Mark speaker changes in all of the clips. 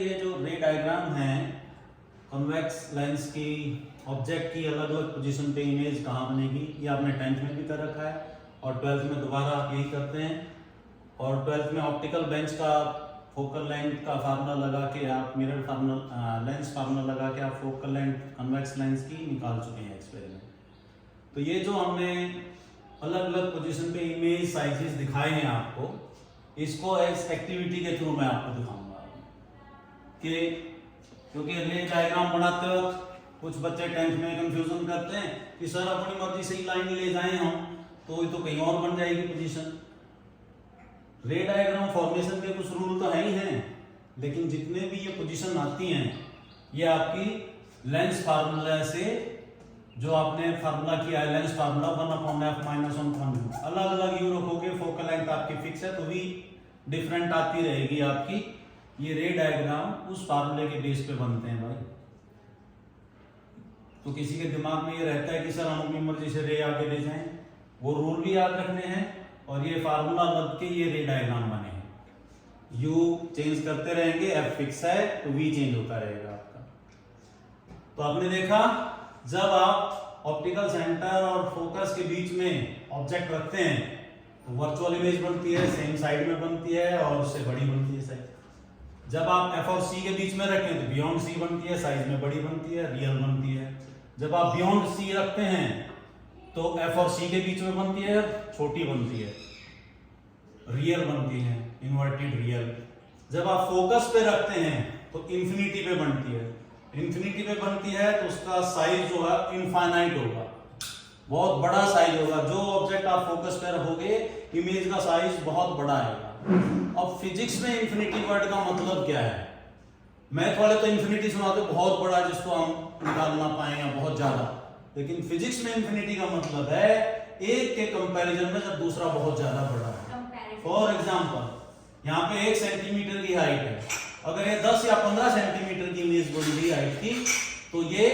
Speaker 1: ये जो रे डायग्राम है कॉन्वेक्स लेंस की ऑब्जेक्ट की अलग अलग पोजीशन पे इमेज कहाँ बनेगी, ये आपने 10th में भी कर रखा है और 12th में दोबारा आप यही करते हैं। और 12th में ऑप्टिकल बेंच का फोकल लेंथ का फार्मूला लगा के आप मिरर फार्मूला लेंस फार्मूला लगा के आप फोकल लेंथ कॉन्वेक्स लेंस की निकाल चुके हैं एक्सपेरिमेंट। तो ये जो हमने अलग अलग पोजीशन पे इमेज साइजेस दिखाए हैं आपको, इसको इस एक्टिविटी के थ्रू मैं आपको दिखाऊंगा कि क्योंकि रे डायग्राम बनाते वक्त कुछ बच्चे 10th में कंफ्यूजन करते हैं कि सर अपनी मर्जी से ही लाइन ले जाएं हम तो ये तो कहीं और बन जाएगी पोजीशन। रे डायग्राम फॉर्मेशन के कुछ रूल तो है ही हैं, लेकिन जितने भी ये पोजीशन आती हैं ये आपकी लेंस फार्मूला से जो आपने फार्मूला किया है, लेंस फार्मूला 1/f-1 अलग अलग यू रखोगे, फोकल लेंथ आपकी फिक्स है तो भी डिफरेंट आती रहेगी आपकी। ये रे डायग्राम उस फार्मूले के बेस पे बनते हैं भाई। तो किसी के दिमाग में ये रहता है कि सर हम अपनी मर्जी से रे आगे ले जाएं, वो रूल भी याद रखने हैं और ये फार्मूला लग के ये रे डायग्राम बने हैं। यू चेंज करते रहेंगे, एफ फिक्स है तो वी चेंज होता रहेगा आपका। तो आपने देखा जब आप ऑप्टिकल सेंटर और फोकस के बीच में ऑब्जेक्ट रखते हैं तो वर्चुअल इमेज बनती है, सेम साइड में बनती है और उससे बड़ी बनती है साइज। जब आप एफ और सी के बीच में रखें तो बियॉन्ड सी बनती है, साइज में बड़ी बनती है, रियल बनती है। जब आप बियॉन्ड सी रखते हैं तो एफ और सी के बीच में बनती है, छोटी बनती है, रियल बनती है, इन्वर्टेड रियल। जब आप फोकस पे रखते हैं तो इंफिनिटी पे बनती है, इंफिनिटी पे बनती है तो उसका साइज जो है इनफाइनाइट होगा, बहुत बड़ा साइज होगा। जो ऑब्जेक्ट आप फोकस पे रखोगे इमेज का साइज बहुत बड़ा आएगा। अब फिजिक्स में इंफिनिटी वर्ड का मतलब क्या है? मैथ वाले तो इंफिनिटी सुनाते बहुत बड़ा जिसको हम निकाल ना पाए या बहुत ज्यादा, लेकिन फिजिक्स में इंफिनिटी का मतलब है एक के कंपैरिजन में जब दूसरा बहुत ज्यादा बड़ा है। फॉर एग्जांपल यहाँ पे 1 सेंटीमीटर की हाइट है, अगर ये 10 या 15 सेंटीमीटर की इमेज बड़ी हुई हाइट की तो ये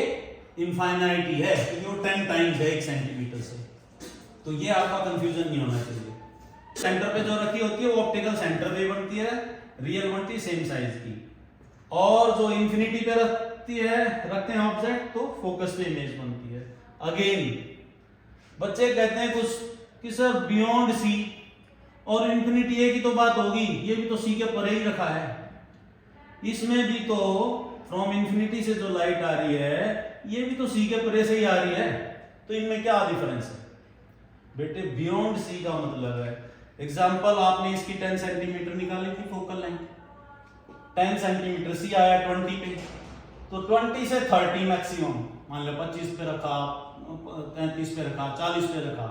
Speaker 1: इनफाइनाइट ही है क्योंकि वो 10 टाइम्स है 1 सेंटीमीटर से। तो ये आपका कंफ्यूजन नहीं होना चाहिए। सेंटर पे जो रखी होती है वो ऑप्टिकल सेंटर पे बनती है, रियल बनती है सेम साइज की। और जो इंफिनिटी पे रखते हैं ऑब्जेक्ट तो फोकस पे इमेज बनती है। अगेन बच्चे कहते हैं कुछ कि सर बियॉन्ड सी और इंफिनिटी ए की तो बात होगी, ये भी तो सी के परे ही रखा है, इसमें भी तो फ्रॉम इंफिनिटी से जो लाइट आ रही है ये भी तो सी के परे से ही आ रही है, तो इनमें क्या डिफरेंस है? बेटे बियॉन्ड सी का मतलब है, एग्जाम्पल आपने इसकी 10 सेंटीमीटर निकाली थी फोकल लेंथ, 10 सेंटीमीटर, सी आया 20 पे, तो 20 से 30 मैक्सिमम, मान लो 25 पे रखा, 33 पे रखा, 40 पे रखा,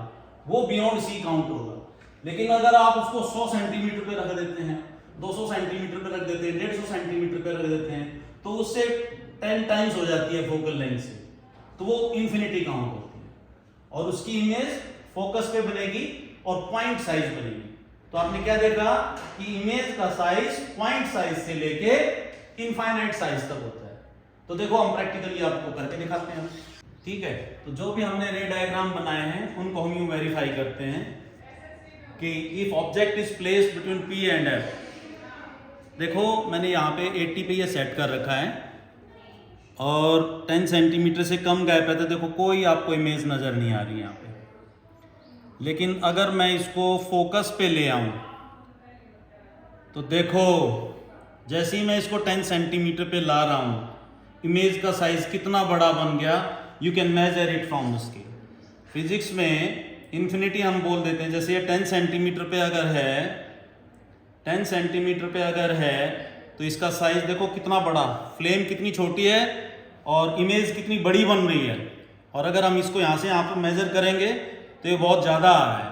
Speaker 1: वो बियॉन्ड सी काउंट होगा। लेकिन अगर आप उसको 100 सेंटीमीटर पे रख देते हैं, 200 सेंटीमीटर पे रख देते हैं, 150 सेंटीमीटर पे रख देते हैं, तो उससे 10 टाइम्स हो जाती है फोकल लेंथ से, तो वो इंफिनिटी काउंट होती है और उसकी इमेज फोकस पे बनेगी और पॉइंट साइज बनेगी। तो आपने क्या देखा कि इमेज का साइज पॉइंट साइज से लेके इनफाइनाइट साइज तक होता है। तो देखो हम प्रैक्टिकली आपको करके दिखाते हैं, ठीक है? तो जो भी हमने रे डायग्राम बनाए हैं उनको हम यूं वेरीफाई करते हैं कि if object is placed between P and F। देखो मैंने यहाँ पे 80 पे ये सेट कर रखा है और 10 सेंटीमीटर से कम गैप है, तो देखो कोई आपको इमेज नजर नहीं आ रही यहाँ पे। लेकिन अगर मैं इसको फोकस पे ले आऊं तो देखो जैसे ही मैं इसको 10 सेंटीमीटर पे ला रहा हूं इमेज का साइज कितना बड़ा बन गया, you can measure it from the scale. Physics में इंफिनिटी हम बोल देते हैं, जैसे ये 10 सेंटीमीटर पे अगर है, 10 सेंटीमीटर पे अगर है तो इसका साइज देखो कितना बड़ा, फ्लेम कितनी छोटी है और इमेज कितनी बड़ी बन रही है। और अगर हम इसको यहाँ से यहाँ पे मेजर करेंगे तो ये बहुत ज़्यादा आ रहा है,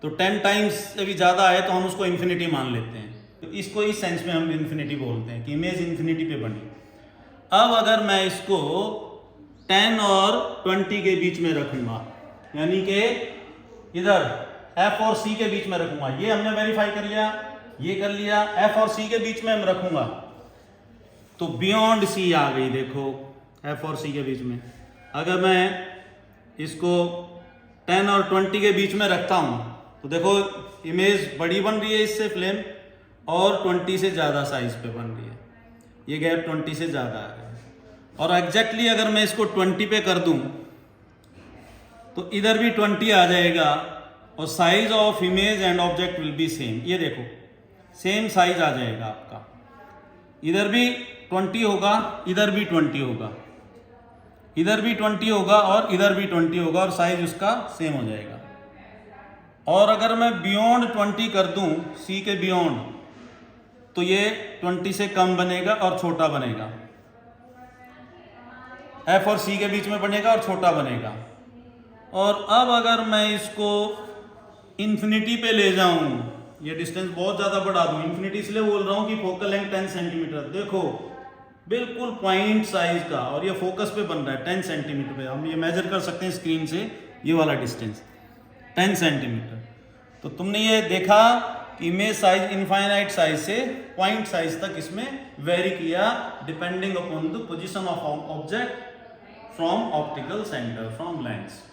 Speaker 1: तो 10 टाइम्स से भी ज़्यादा है तो हम उसको इन्फिनिटी मान लेते हैं। तो इसको इस सेंस में हम इन्फिनिटी बोलते हैं कि इमेज इन्फिनिटी पे बनी। अब अगर मैं इसको 10 और 20 के बीच में रखूंगा, यानी कि इधर F और C के बीच में रखूंगा, ये हमने वेरीफाई कर लिया, ये कर लिया, F और C के बीच में हम रखूंगा तो बियॉन्ड C आ गई। देखो F और C के बीच में अगर मैं इसको 10 और 20 के बीच में रखता हूं तो देखो इमेज बड़ी बन रही है इससे फ्लेम और 20 से ज्यादा साइज पे बन रही है। ये गैप 20 से ज़्यादा आ गया। और एग्जैक्टली अगर मैं इसको 20 पे कर दूं तो इधर भी 20 आ जाएगा और size of image and object will be same. ये देखो सेम साइज आ जाएगा आपका, इधर भी 20 होगा, इधर भी 20 होगा, इधर भी 20 होगा और इधर भी 20 होगा और साइज उसका सेम हो जाएगा। और अगर मैं बियॉन्ड 20 कर दूं, सी के बियॉन्ड, तो ये 20 से कम बनेगा और छोटा बनेगा, एफ और सी के बीच में बनेगा और छोटा बनेगा। और अब अगर मैं इसको इन्फिनिटी पे ले जाऊं, ये डिस्टेंस बहुत ज़्यादा बढ़ा दूं, इन्फिनिटी इसलिए बोल रहा हूं कि फोकल लेंथ 10 सेंटीमीटर, देखो बिल्कुल पॉइंट साइज का, और ये फोकस पे बन रहा है 10 सेंटीमीटर पे। हम ये मेजर कर सकते हैं स्क्रीन से, ये वाला डिस्टेंस 10 सेंटीमीटर। तो तुमने ये देखा कि इमेज साइज इनफाइनाइट साइज से पॉइंट साइज तक इसमें वेरी किया depending upon the position of object from optical centre, from lens.